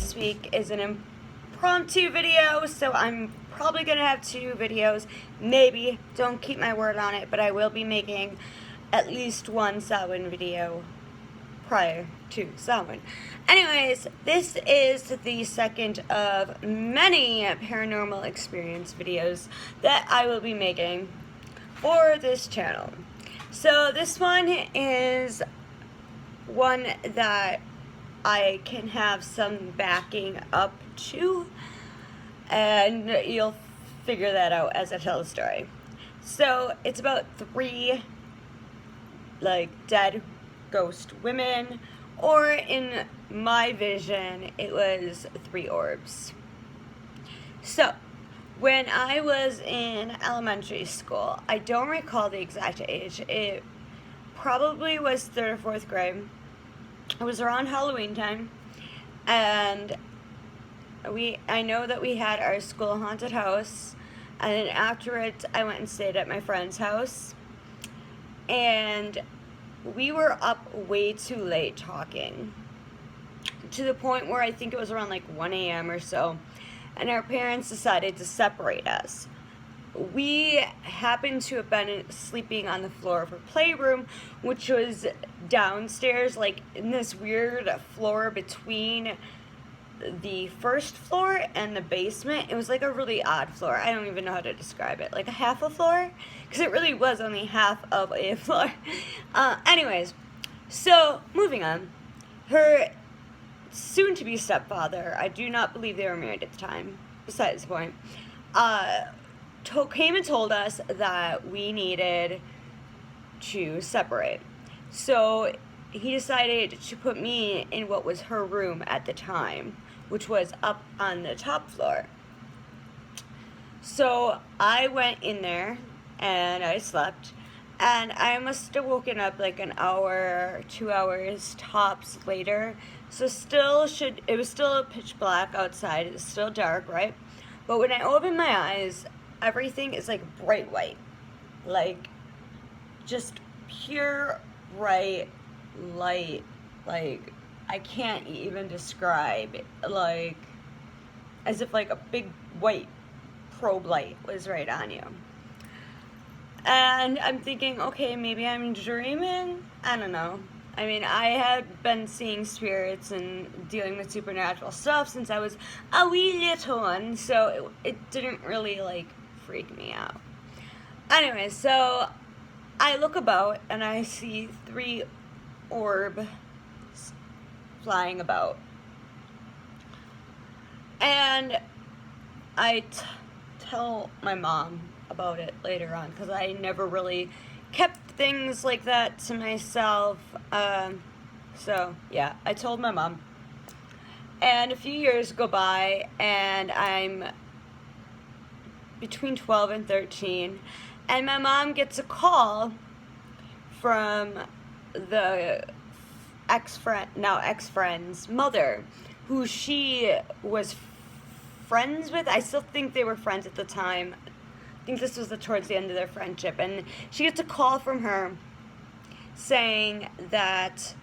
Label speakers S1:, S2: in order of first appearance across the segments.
S1: this week is an impromptu video, so I'm probably going to have 2 videos, maybe, don't keep my word on it, but I will be making at least one Samhain video prior to Samhain. Anyways, this is the second of many paranormal experience videos that I will be making for this channel. So this one is one that I can have some backing up to, and you'll figure that out as I tell the story. So it's about 3 dead ghost women, or in my vision it was 3 orbs. So when I was in elementary school, I don't recall the exact age, it probably was 3rd or 4th grade. It was around Halloween time, and I know that we had our school haunted house, and then afterwards I went and stayed at my friend's house, and we were up way too late talking, to the point where I think it was around 1 a.m. or so, and our parents decided to separate us. We happened to have been sleeping on the floor of her playroom, which was downstairs, in this weird floor between the first floor and the basement. It was a really odd floor. I don't even know how to describe it. A half a floor? Because it really was only half of a floor. Anyways, so moving on. Her soon-to-be stepfather, I do not believe they were married at the time, besides the point, came and told us that we needed to separate. So he decided to put me in what was her room at the time, which was up on the top floor. So I went in there and I slept, and I must have woken up an hour, 2 hours tops later. So it was still pitch black outside. It was still dark, right? But when I opened my eyes, everything is bright white, just pure bright light. I can't even describe it. As if a big white probe light was right on you. And I'm thinking, okay, maybe I'm dreaming. I don't know. I mean, I had been seeing spirits and dealing with supernatural stuff since I was a wee little one, so it didn't really freak me out. Anyway, so I look about and I see 3 orbs flying about, and I tell my mom about it later on, because I never really kept things like that to myself. So yeah, I told my mom, and a few years go by, and I'm between 12 and 13, and my mom gets a call from the ex-friend's mother, who she was friends with. I still think they were friends at the time. I think this was towards the end of their friendship, and she gets a call from her saying that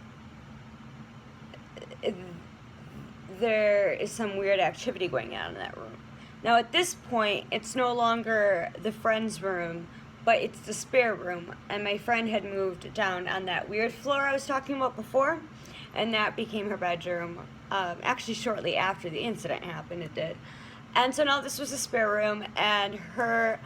S1: there is some weird activity going on in that room. Now at this point, it's no longer the friend's room, but it's the spare room, and my friend had moved down on that weird floor I was talking about before, and that became her bedroom. Actually, shortly after the incident happened, it did. And so now this was a spare room, and her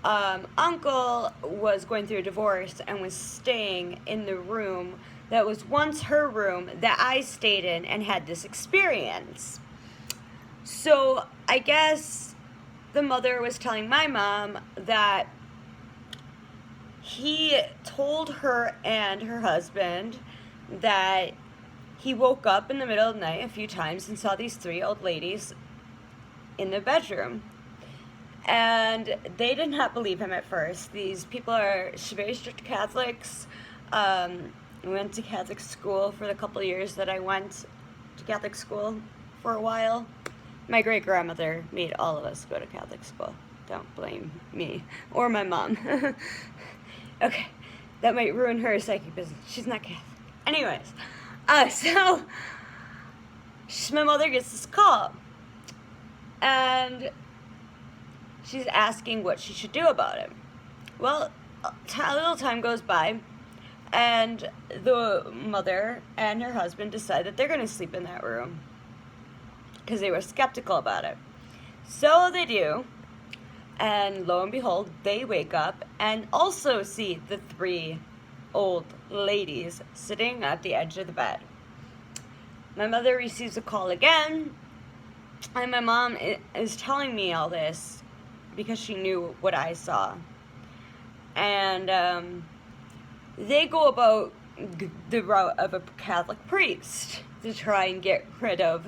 S1: uncle was going through a divorce and was staying in the room that was once her room that I stayed in and had this experience. So I guess the mother was telling my mom that he told her and her husband that he woke up in the middle of the night a few times and saw these 3 old ladies in the bedroom. And they did not believe him at first. These people are very strict Catholics. We went to Catholic school for the couple of years that I went to Catholic school for a while. My great-grandmother made all of us go to Catholic school. Don't blame me or my mom. Okay, that might ruin her psychic business. She's not Catholic. Anyways, so I guess the mother my mother gets this call, and she's asking what she should do about it. Well, a little time goes by, and the mother and her husband decide that they're going to sleep in that room because they were skeptical about it. So they do, and lo and behold, they wake up and also see the 3 old ladies sitting at the edge of the bed. My mother receives a call again, and my mom is telling me all this because she knew what I saw. And they go about the route of a Catholic priest to try and get rid of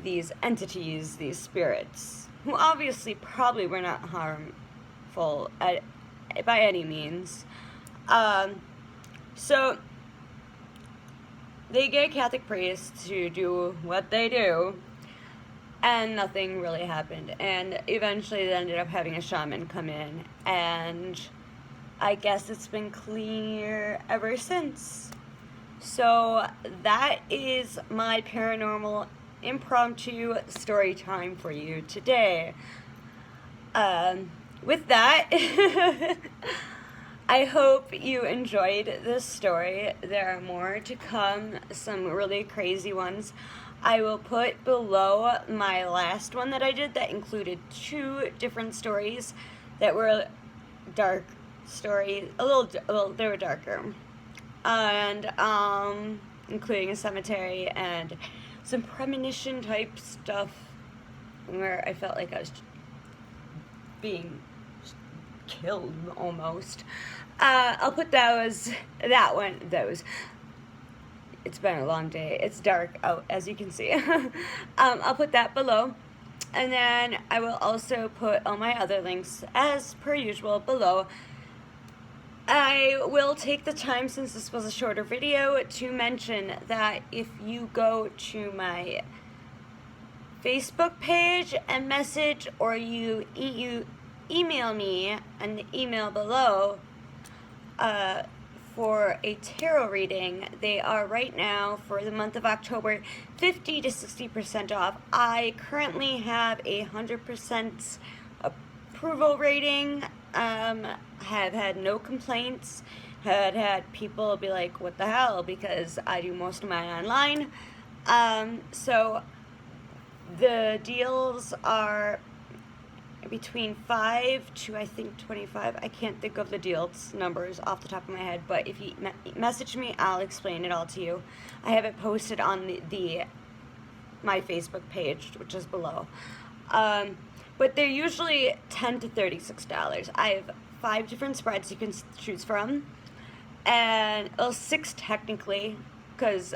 S1: these entities, these spirits, who obviously probably were not harmful by any means. So they get a Catholic priest to do what they do, and nothing really happened. And eventually they ended up having a shaman come in, and I guess it's been clear ever since. So that is my paranormal impromptu story time for you today. With that, I hope you enjoyed this story. There are more to come, some really crazy ones. I will put below my last one that I did that included 2 different stories that were dark stories, they were darker, and including a cemetery and some premonition type stuff where I felt like I was being killed almost. I'll put those. It's been a long day. It's dark out, as you can see. I'll put that below. And then I will also put all my other links, as per usual, below. I will take the time, since this was a shorter video, to mention that if you go to my Facebook page and message, or you email me on the email below for a tarot reading, they are right now, for the month of October, 50 to 60% off. I currently have a 100% approval rating. Have had no complaints. Had people be like, what the hell, because I do most of mine online. So the deals are between 5 to, I think, 25. I can't think of the deals numbers off the top of my head, but if you message me, I'll explain it all to you. I have it posted on my Facebook page, which is below. But they're usually $10 to $36. I have 5 different spreads you can choose from, and 6 technically, because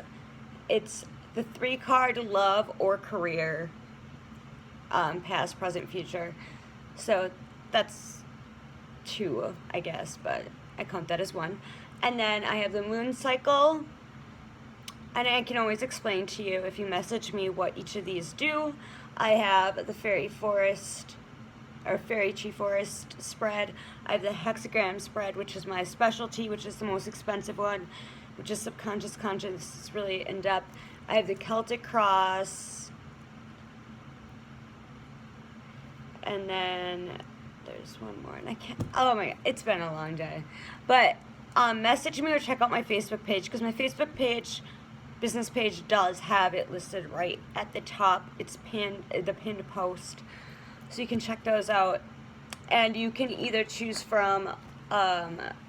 S1: it's the 3-card love or career, past, present, future. So that's 2, I guess, but I count that as 1. And then I have the moon cycle, and I can always explain to you if you message me what each of these do. I have the fairy forest, or fairy tree forest spread. I have the hexagram spread, which is my specialty, which is the most expensive one, which is subconscious conscious. It's really in depth. I have the Celtic cross, and then there's one more, and I can't. Oh my God, it's been a long day. But message me or check out my Facebook page, because my Facebook page, business page, does have it listed right at the top. It's pinned, the pinned post, so you can check those out. And you can either choose from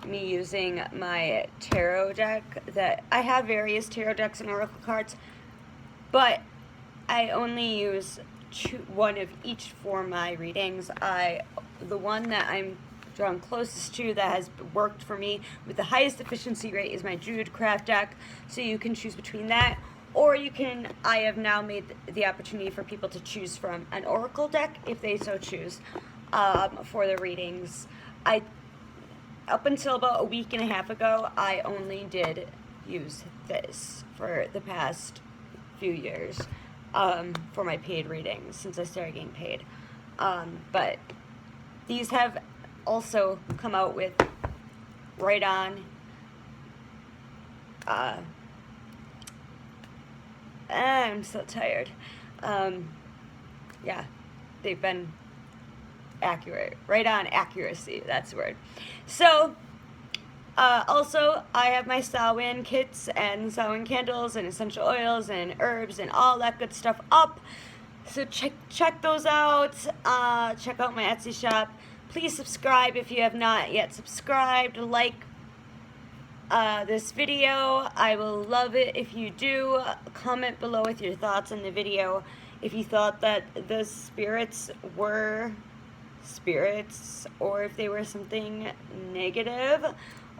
S1: me using my tarot deck. That I have various tarot decks and oracle cards, but I only use one of each for my readings. The one that I'm drawn closest to that has worked for me with the highest efficiency rate is my Druid Craft deck. So you can choose between that, or you can. I have now made the opportunity for people to choose from an oracle deck if they so choose for the readings. Up until about a week and a half ago, I only did use this for the past few years for my paid readings since I started getting paid. But these have also come out with right on I'm so tired. Yeah, they've been accurate, right on accuracy, that's the word. So, also, I have my Samhain kits and Samhain candles and essential oils and herbs and all that good stuff up. So check those out. Check out my Etsy shop. Please subscribe if you have not yet subscribed. Like this video. I will love it if you do. Comment below with your thoughts on the video. If you thought that the spirits were spirits, or if they were something negative,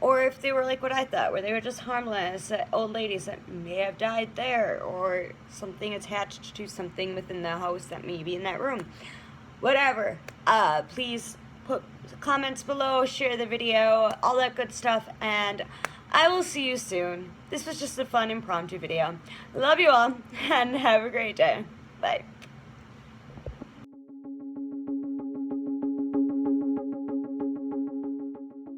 S1: or if they were like what I thought, where they were just harmless old ladies that may have died there, or something attached to something within the house that may be in that room. Whatever. Please put comments below, share the video, all that good stuff, and I will see you soon. This was just a fun impromptu video. Love you all, and have a great day. Bye.